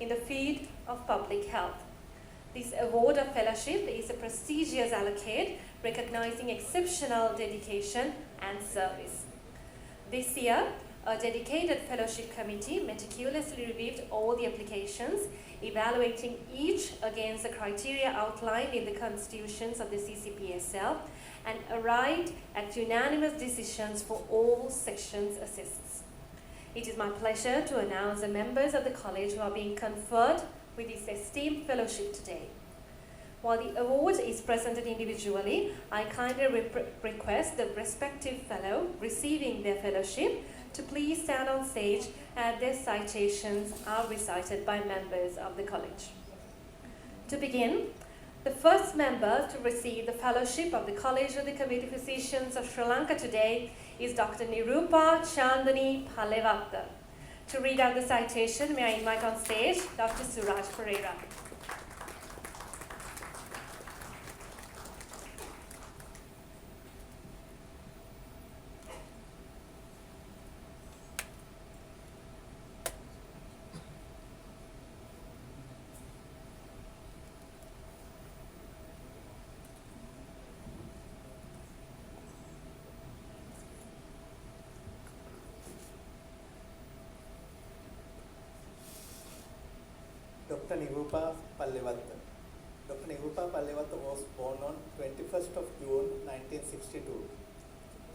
in the field of public health. This award of fellowship is a prestigious accolade recognizing exceptional dedication and service. This year, a dedicated fellowship committee meticulously reviewed all the applications, evaluating each against the criteria outlined in the constitutions of the CCPSL, and arrived at unanimous decisions for all sections assessed. It is my pleasure to announce the members of the college who are being conferred with this esteemed fellowship today. While the award is presented individually, I kindly request the respective fellow receiving their fellowship to please stand on stage as their citations are recited by members of the college. To begin, the first member to receive the fellowship of the College of the Community Physicians of Sri Lanka today is Dr. Nirupa Chandani Palevatta. To read out the citation, may I invite on stage Dr. Suraj Pereira. Dr. Nirupa Palevatta. Dr. Nirupa Palevatta was born on 21st of June 1962.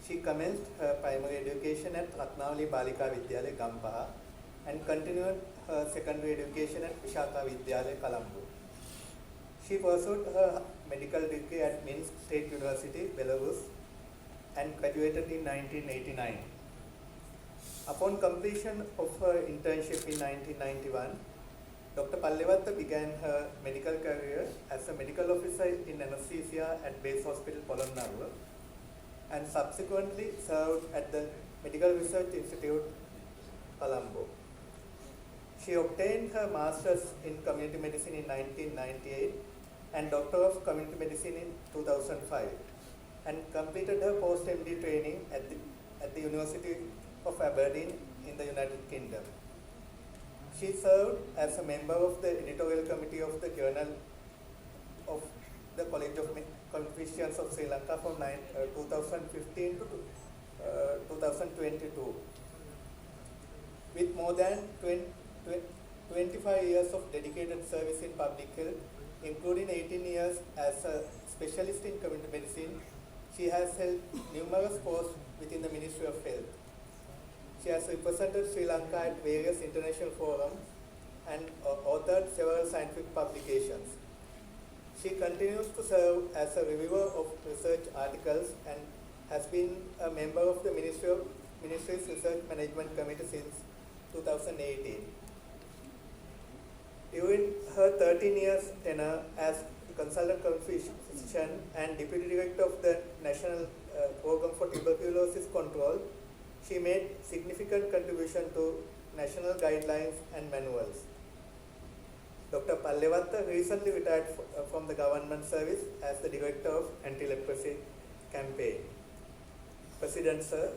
She commenced her primary education at Ratnavali Balika Vidyalaya, Gampaha, and continued her secondary education at Vishaka Vidyalaya, Colombo. She pursued her medical degree at Minsk State University, Belarus, and graduated in 1989. Upon completion of her internship in 1991, Dr. Palevatta began her medical career as a medical officer in anesthesia at Base Hospital, Polonnaruwa, and subsequently served at the Medical Research Institute, Colombo. She obtained her master's in community medicine in 1998 and Doctor of Community Medicine in 2005, and completed her post-MD training at the University of Aberdeen in the United Kingdom. She served as a member of the editorial committee of the Journal of the College of Physicians of Sri Lanka from 2015 to 2022. With more than 25 years of dedicated service in public health, including 18 years as a specialist in community medicine, she has held numerous posts within the Ministry of Health. She has represented Sri Lanka at various international forums and authored several scientific publications. She continues to serve as a reviewer of research articles and has been a member of the Ministry's Research Management Committee since 2018. During her 13 years tenure as consultant physician and deputy director of the National Program for Tuberculosis Control, she made significant contribution to national guidelines and manuals. Dr. Palevatta recently retired from the government service as the director of anti-leprosy campaign. President Sir,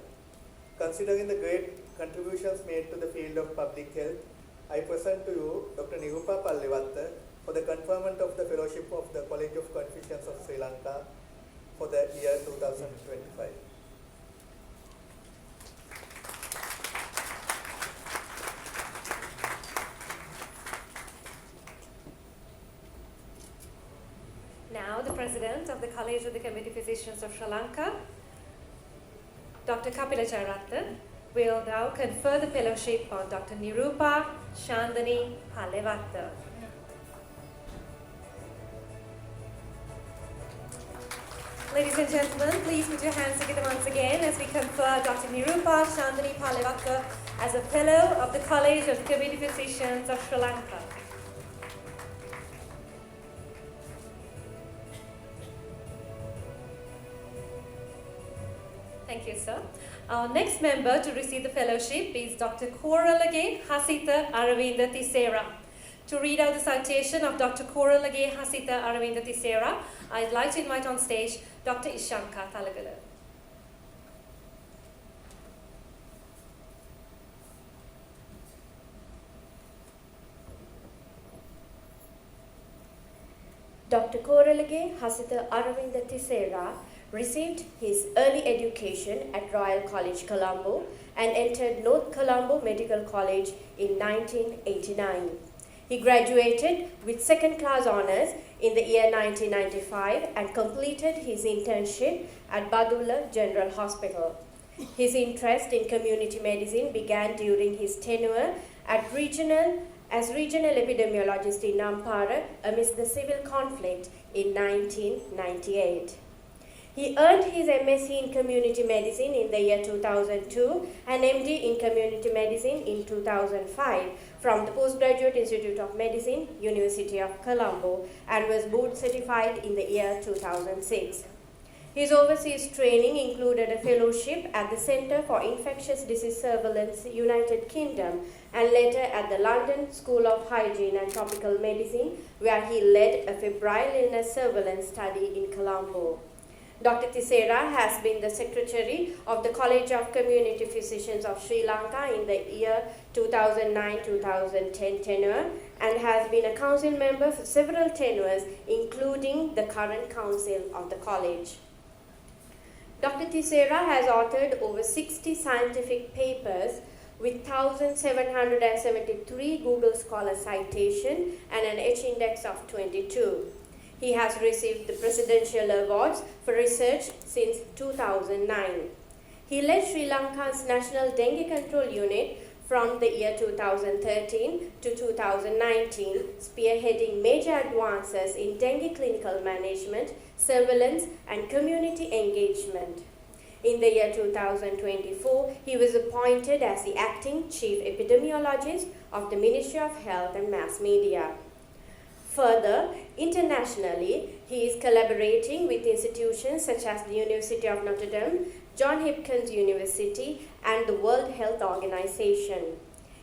considering the great contributions made to the field of public health, I present to you Dr. Nirupa Palevatta for the conferment of the fellowship of the College of Physicians of Sri Lanka for the year 2025. Now, the President of the College of the Community Physicians of Sri Lanka, Dr. Kapila Jayaratta, will now confer the fellowship on Dr. Nirupa Chandani Palevatta. Ladies and gentlemen, please put your hands together once again as we confer Dr. Nirupa Chandani Palevatta as a Fellow of the College of Community Physicians of Sri Lanka. Thank you, sir. Our next member to receive the fellowship is Dr. Koralage Hasita Aravinda Tisera. To read out the citation of Dr. Koralage Hasita Aravinda Tisera, I'd like to invite on stage Dr. Ishanka Talagala. Dr. Koralage Hasitha Aravinda Thisera received his early education at Royal College Colombo and entered North Colombo Medical College in 1989. He graduated with second-class honours in the year 1995 and completed his internship at Badulla General Hospital. His interest in community medicine began during his tenure as regional epidemiologist in Nampara amidst the civil conflict in 1998. He earned his MSc in Community Medicine in the year 2002 and MD in Community Medicine in 2005 from the Postgraduate Institute of Medicine, University of Colombo, and was board certified in the year 2006. His overseas training included a fellowship at the Centre for Infectious Disease Surveillance, United Kingdom, and later at the London School of Hygiene and Tropical Medicine, where he led a febrile illness surveillance study in Colombo. Dr. Thisera has been the Secretary of the College of Community Physicians of Sri Lanka in the year 2009-2010 tenure and has been a council member for several tenures, including the current council of the college. Dr. Thisera has authored over 60 scientific papers with 1,773 Google Scholar citation and an H-index of 22. He has received the Presidential Awards for research since 2009. He led Sri Lanka's National Dengue Control Unit from the year 2013 to 2019, spearheading major advances in dengue clinical management, surveillance, and community engagement. In the year 2024, he was appointed as the acting chief epidemiologist of the Ministry of Health and Mass Media. Further, internationally, he is collaborating with institutions such as the University of Notre Dame, Johns Hopkins University, and the World Health Organization.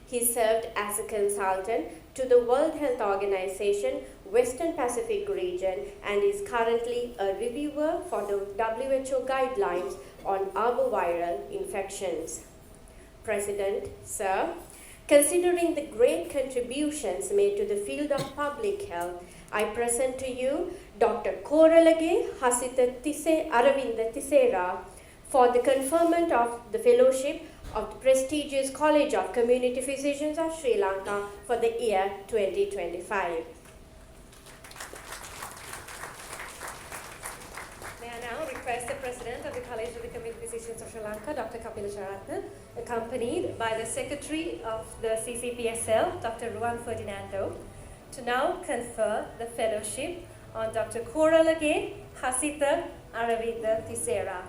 He served as a consultant to the World Health Organization Western Pacific region and is currently a reviewer for the WHO guidelines on arboviral infections. President, Sir, considering the great contributions made to the field of public health, I present to you Dr. Koralage Hasitha Aravinda Thisera for the conferment of the fellowship of the prestigious College of Community Physicians of Sri Lanka for the year 2025. May I now request the President of the College of the Community Physicians of Sri Lanka, Dr. Kapila Charatna, accompanied by the Secretary of the CCPSL, Dr. Ruan Ferdinando, to now confer the fellowship on Dr. Koralage Hasitha Aravinda Thisera.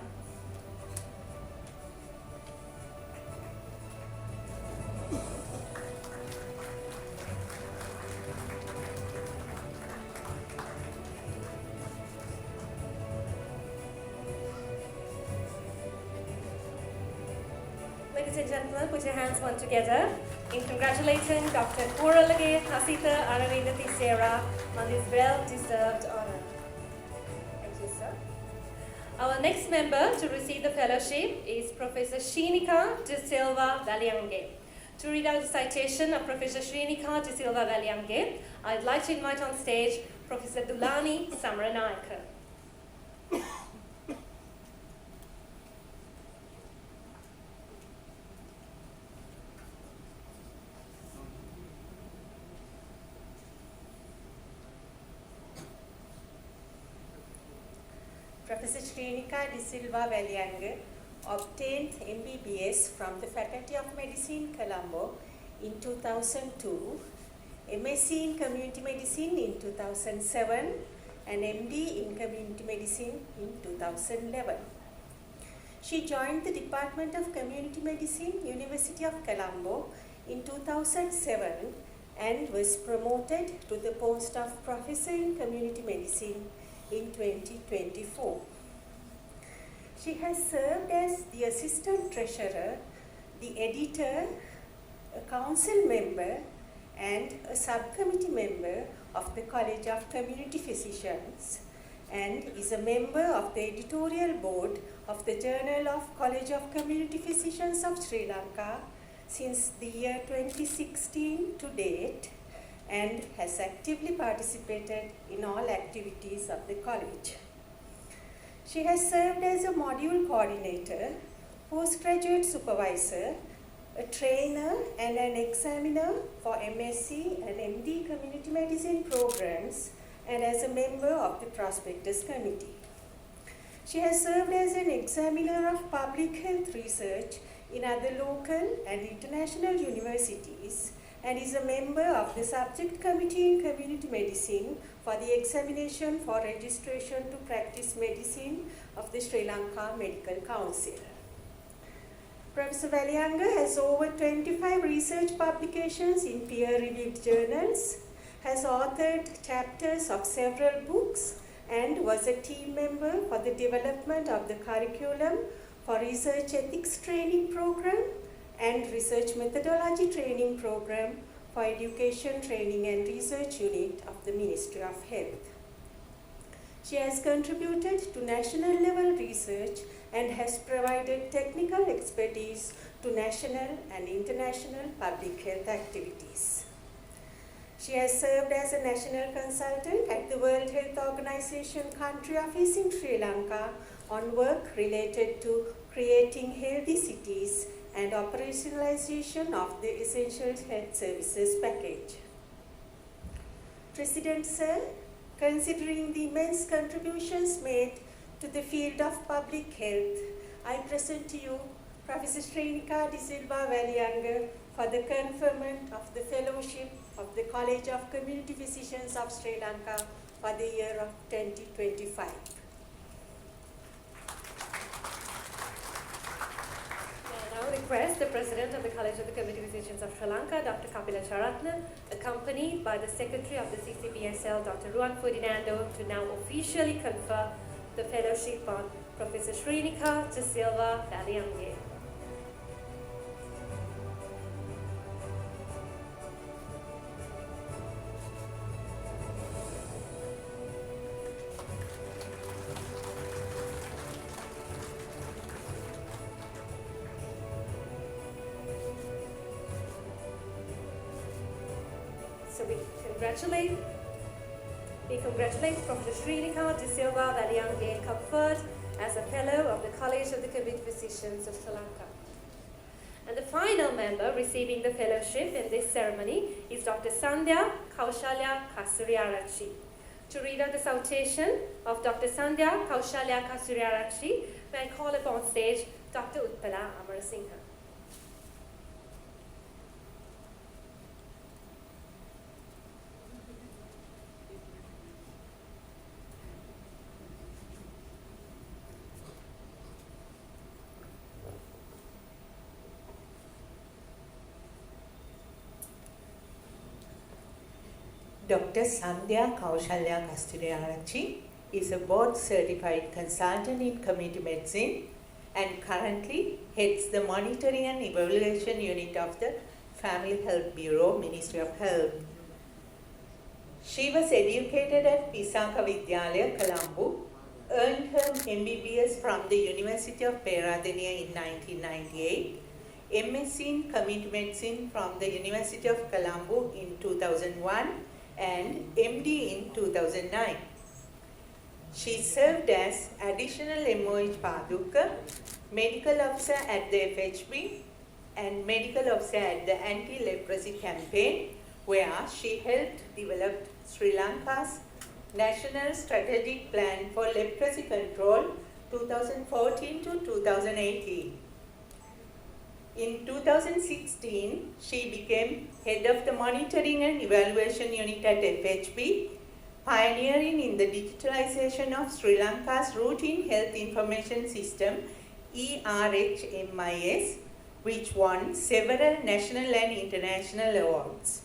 Ladies and gentlemen, put your hands one together in congratulating Dr. Koralage Hasitha Aravinda Thisera on this well-deserved honor. Thank you, sir. Our next member to receive the fellowship is Professor Shrinika De Silva Valiange. To read out the citation of Professor Shrinika De Silva Valiange, I'd like to invite on stage Professor Dulani Samaranayaka. Professor Shrinika De Silva Valiange obtained MBBS from the Faculty of Medicine, Colombo in 2002, MSc in Community Medicine in 2007, and MD in Community Medicine in 2011. She joined the Department of Community Medicine, University of Colombo in 2007 and was promoted to the post of Professor in Community Medicine in 2024. She has served as the Assistant Treasurer, the Editor, a Council Member, and a Subcommittee Member of the College of Community Physicians, and is a member of the Editorial Board of the Journal of College of Community Physicians of Sri Lanka since the year 2016 to date, and has actively participated in all activities of the college. She has served as a module coordinator, postgraduate supervisor, a trainer and an examiner for MSc and MD community medicine programs, and as a member of the Prospectus Committee. She has served as an examiner of public health research in other local and international universities, and is a member of the Subject Committee in Community Medicine for the examination for registration to practice medicine of the Sri Lanka Medical Council. Professor Valianga has over 25 research publications in peer-reviewed journals, has authored chapters of several books, and was a team member for the development of the curriculum for Research Ethics Training Program and Research Methodology Training Program for Education Training and Research Unit of the Ministry of Health. She has contributed to national level research and has provided technical expertise to national and international public health activities. She has served as a national consultant at the World Health Organization Country Office in Sri Lanka on work related to creating healthy cities and operationalization of the Essential Health Services package. President Sir, considering the immense contributions made to the field of public health, I present to you Professor Srinika De Silva Valianga for the conferment of the Fellowship of the College of Community Physicians of Sri Lanka for the year of 2025. I now request the President of the College of the Community Physicians of Sri Lanka, Dr. Kapila Charatna, accompanied by the Secretary of the CCPSL, Dr. Ruan Ferdinando, to now officially confer the fellowship on Professor Srinika De Silva Valianga. So we congratulate Professor Srinika De Silva Valianga, conferred as a Fellow of the College of the Community Physicians of Sri Lanka. And the final member receiving the fellowship in this ceremony is Dr. Sandhya Kaushalya Kasuriarachi. To read out the salutation of Dr. Sandhya Kaushalya Kasuriarachi, may I call upon stage Dr. Utpala Amarasinghe. Dr. Sandhya Kaushalya Kasturiyarachchi is a board-certified consultant in community medicine and currently heads the Monitoring and Evaluation Unit of the Family Health Bureau, Ministry of Health. She was educated at Pisaka Vidyalaya, Colombo, earned her MBBS from the University of Peradeniya in 1998, MSc in Community Medicine from the University of Colombo in 2001, and MD in 2009. She served as Additional MOH Paduka, Medical Officer at the FHB, and Medical Officer at the Anti-Leprosy Campaign, where she helped develop Sri Lanka's National Strategic Plan for Leprosy Control 2014 to 2018. In 2016, she became head of the Monitoring and Evaluation Unit at FHB, pioneering in the digitalization of Sri Lanka's Routine Health Information System, ERHMIS, which won several national and international awards.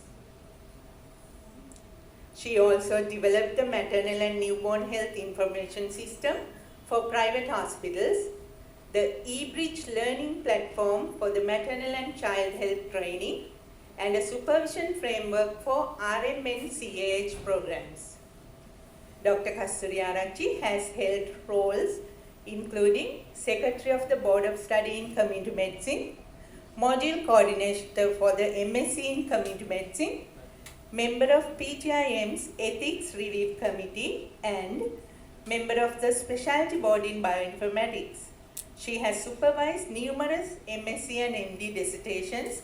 She also developed the Maternal and Newborn Health Information System for private hospitals, the eBridge learning platform for the maternal and child health training, and a supervision framework for RMNCAH programs. Dr. Kasturiyarachchi has held roles including Secretary of the Board of Study in Community Medicine, Module Coordinator for the MSc in Community Medicine, member of PGIM's Ethics Review Committee, and member of the Specialty Board in Bioinformatics. She has supervised numerous MSc and MD dissertations,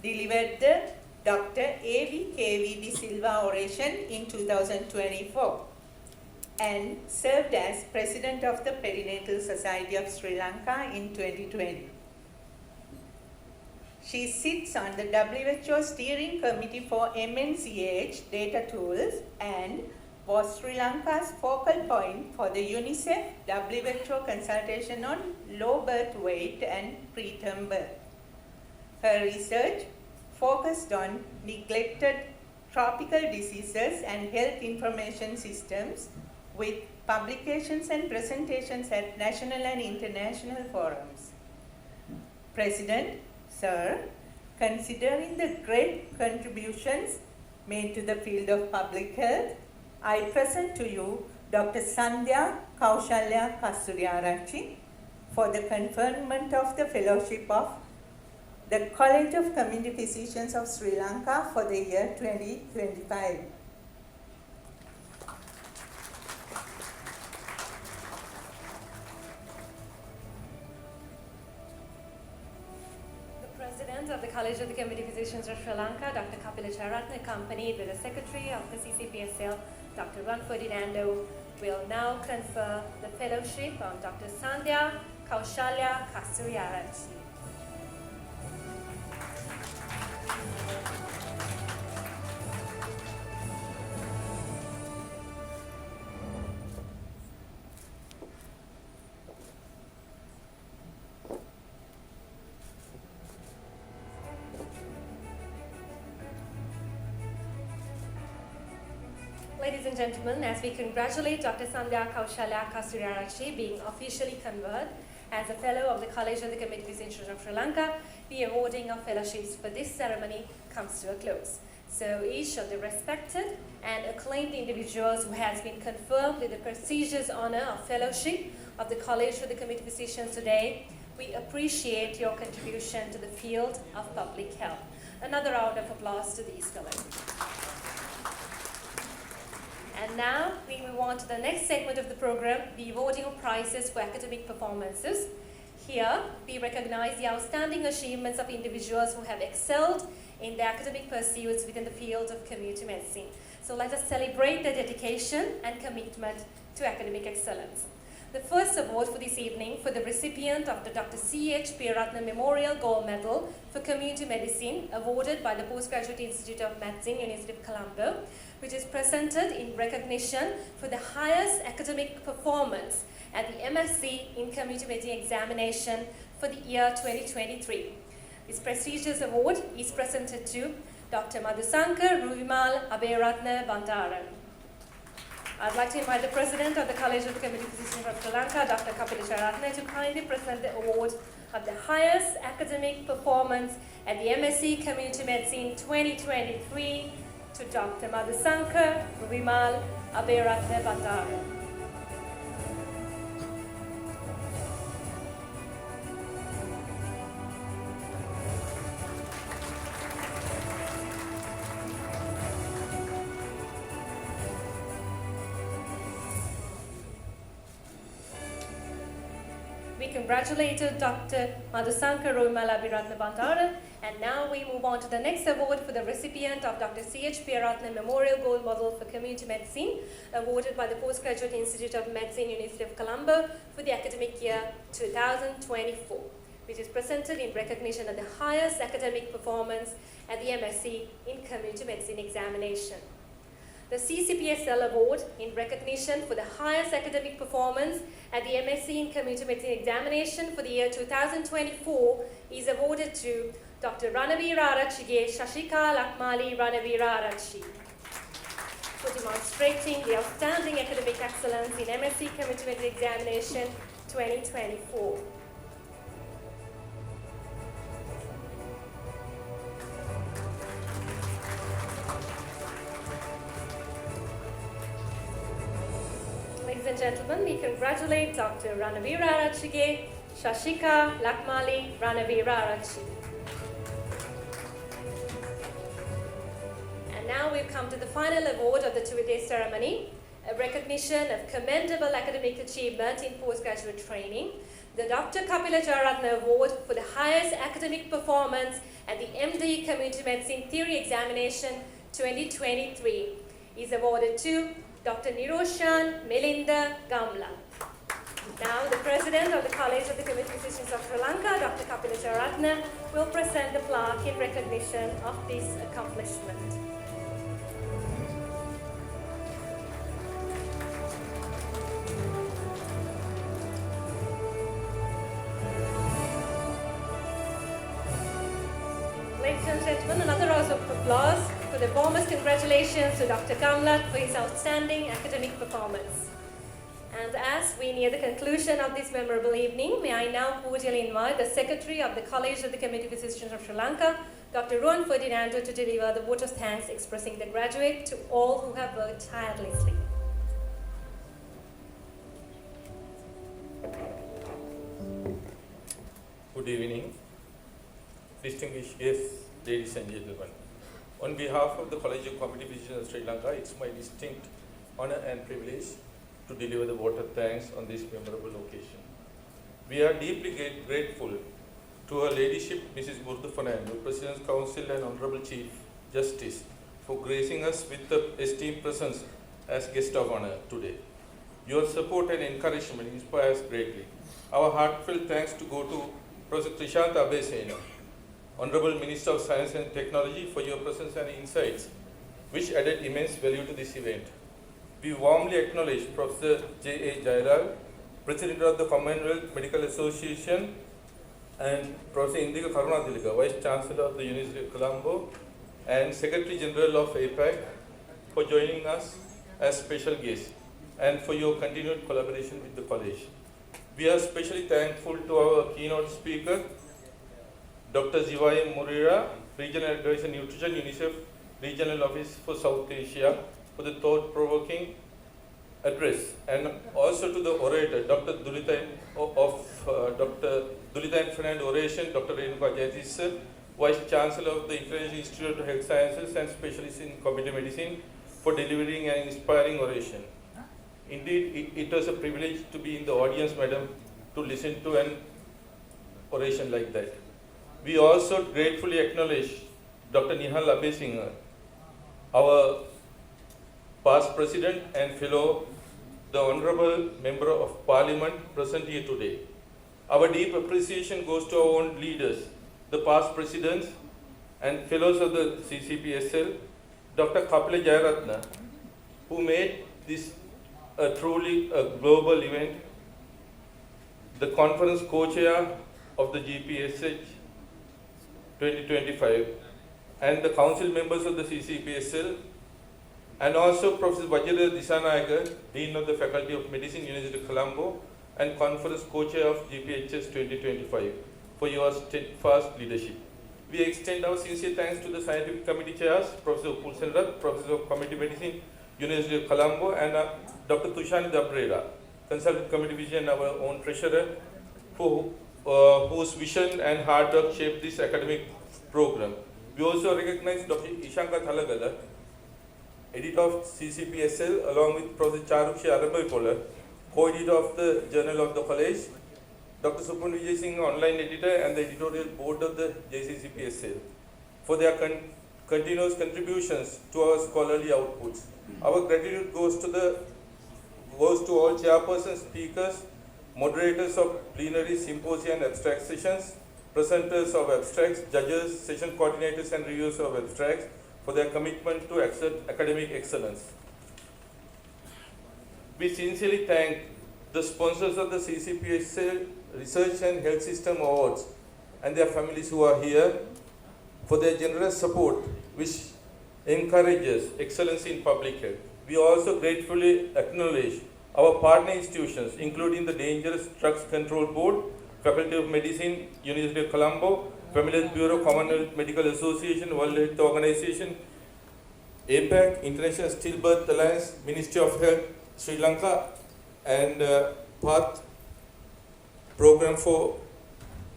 delivered the Dr. A.V.K.V. De Silva Oration in 2024, and served as President of the Perinatal Society of Sri Lanka in 2020. She sits on the WHO Steering Committee for MNCH data tools and was Sri Lanka's focal point for the UNICEF WHO consultation on low birth weight and preterm birth. Her research focused on neglected tropical diseases and health information systems with publications and presentations at national and international forums. President, Sir, considering the great contributions made to the field of public health, I present to you Dr. Sandhya Kaushalya Kasturiarachchi for the conferment of the Fellowship of the College of Community Physicians of Sri Lanka for the year 2025. Of the College of the Community Physicians of Sri Lanka, Dr. Kapila Charatna, accompanied with the Secretary of the CCPSL, Dr. Ron Ferdinando, will now confer the fellowship on Dr. Sandhya Kaushalya Kasturiarachchi. Ladies and gentlemen, as we congratulate Dr. Sandhya Kaushalya Kasturiarachchi being officially conferred as a Fellow of the College of the Community Physicians of Sri Lanka, the awarding of fellowships for this ceremony comes to a close. So each of the respected and acclaimed individuals who has been confirmed with the prestigious honor of fellowship of the College of the Community Physicians today, we appreciate your contribution to the field of public health. Another round of applause to these fellows. And now we move on to the next segment of the program, the awarding of prizes for academic performances. Here, we recognize the outstanding achievements of individuals who have excelled in their academic pursuits within the field of community medicine. So let us celebrate their dedication and commitment to academic excellence. The first award for this evening for the recipient of the Dr. C.H. Piratna Memorial Gold Medal for Community Medicine, awarded by the Postgraduate Institute of Medicine, University of Colombo, which is presented in recognition for the highest academic performance at the MSc in Community Medicine examination for the year 2023. This prestigious award is presented to Dr. Madhusankar Ruvimal Aberatna Bandaran. I'd like to invite the President of the College of the Community Physicians of Sri Lanka, Dr. Kapila Charatna, to kindly present the award of the highest academic performance at the MSc Community Medicine 2023 to Dr. Madhusankar Ruvimal Aberatna Bandaran. We congratulated Dr. Madhusankar Ruvimal Aberatna Bandaran, and now we move on to the next award for the recipient of Dr. C.H. Piratna Memorial Gold Medal for Community Medicine, awarded by the Postgraduate Institute of Medicine, University of Colombo, for the academic year 2024, which is presented in recognition of the highest academic performance at the MSc in Community Medicine examination. The CCPSL Award in recognition for the highest academic performance at the MSc in Community Medicine examination for the year 2024 is awarded to Dr. Ranavira Arachchige Shashika Lakmali Ranavira Arachchi for demonstrating the outstanding academic excellence in MSc Community Medicine examination 2024. Ladies and gentlemen, we congratulate Dr. Ranavira Arachchige Shashika Lakmali Ranavira Arachchi. And now we've come to the final award of the two-day ceremony, a recognition of commendable academic achievement in postgraduate training, the Dr. Kapila Jayaratna Award for the highest academic performance at the MD Community Medicine Theory Examination 2023 is awarded to Dr. Niroshan Melinda Gamla. Now, the President of the College of the Community Physicians of Sri Lanka, Dr. Kapila Jayaratna, will present the plaque in recognition of this accomplishment. Ladies and gentlemen, another round of applause for the warmest congratulations to Dr. Gamla for his outstanding academic performance. And as we near the conclusion of this memorable evening, may I now cordially invite the Secretary of the College of the Community Physicians of Sri Lanka, Dr. Ruan Ferdinando, to deliver the vote of thanks expressing the graduate to all who have worked tirelessly. Good evening, distinguished guests, ladies and gentlemen. On behalf of the College of Community Physicians of Sri Lanka, it's my distinct honor and privilege to deliver the vote of thanks on this memorable occasion. We are deeply grateful to Her Ladyship Mrs. Murthu Fernando, President's Council and Honorable Chief Justice, for gracing us with the esteemed presence as guest of honor today. Your support and encouragement inspires greatly. Our heartfelt thanks to go to Professor Trishanta Abesena, Honorable Minister of Science and Technology, for your presence and insights, which added immense value to this event. We warmly acknowledge Professor J.A. Jayalal, President of the Commonwealth Medical Association, and Professor Indika Karunatilaka, Vice Chancellor of the University of Colombo, and Secretary General of APAC, for joining us as special guests and for your continued collaboration with the college. We are especially thankful to our keynote speaker, Dr. Zivaya Murira, Regional Advisor Nutrition, UNICEF Regional Office for South Asia, for the thought-provoking address, and also to the orator, Dr. Dulitan Fernando Oration, Dr. Renuka Jayathissa, Vice Chancellor of the International Institute of Health Sciences and Specialist in Community Medicine, for delivering an inspiring oration. Indeed, it was a privilege to be in the audience, madam, to listen to an oration like that. We also gratefully acknowledge Dr. Nihal Abesinghe, our past President and Fellow, the Honorable Member of Parliament present here today. Our deep appreciation goes to our own leaders, the past Presidents and Fellows of the CCPSL, Dr. Kapila Jayaratna, who made this truly a global event, the conference co-chair of the GPSH 2025, and the council members of the CCPSL, and also Professor Vajira Disanayaka, Dean of the Faculty of Medicine, University of Colombo, and conference co-chair of GPHS 2025, for your steadfast leadership. We extend our sincere thanks to the scientific committee chairs, Professor Upul Senrat, Professor of Community Medicine, University of Colombo, and Dr. Tushani Dabreda, Consultant Committee Vision, our own treasurer, whose vision and hard work shaped this academic program. We also recognize Dr. Ishanka Thalagala, editor of CCPSL, along with Professor Charukshi Arabaikola, co-editor of the Journal of the College, Dr. Supun Vijay Singh, online editor, and the editorial board of the JCCPSL, for their continuous contributions to our scholarly outputs. Our gratitude goes to all chairpersons, speakers, moderators of plenary, symposia, and abstract sessions, presenters of abstracts, judges, session coordinators, and reviewers of abstracts, for their commitment to academic excellence. We sincerely thank the sponsors of the CCPSL Research and Health System Awards and their families who are here for their generous support, which encourages excellence in public health. We also gratefully acknowledge our partner institutions, including the Dangerous Drugs Control Board, Faculty of Medicine, University of Colombo, Family Health Bureau, Commonwealth Medical Association, World Health Organization, APAC, International Stillbirth Alliance, Ministry of Health, Sri Lanka, and PATH, Program for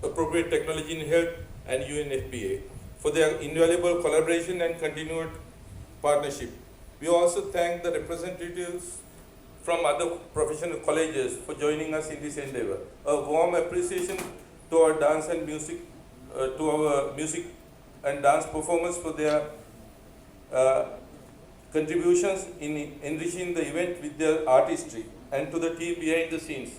Appropriate Technology in Health, and UNFPA, for their invaluable collaboration and continued partnership. We also thank the representatives from other professional colleges for joining us in this endeavor. A warm appreciation to our dance and music, to our music and dance performers for their contributions in enriching the event with their artistry, and to the team behind the scenes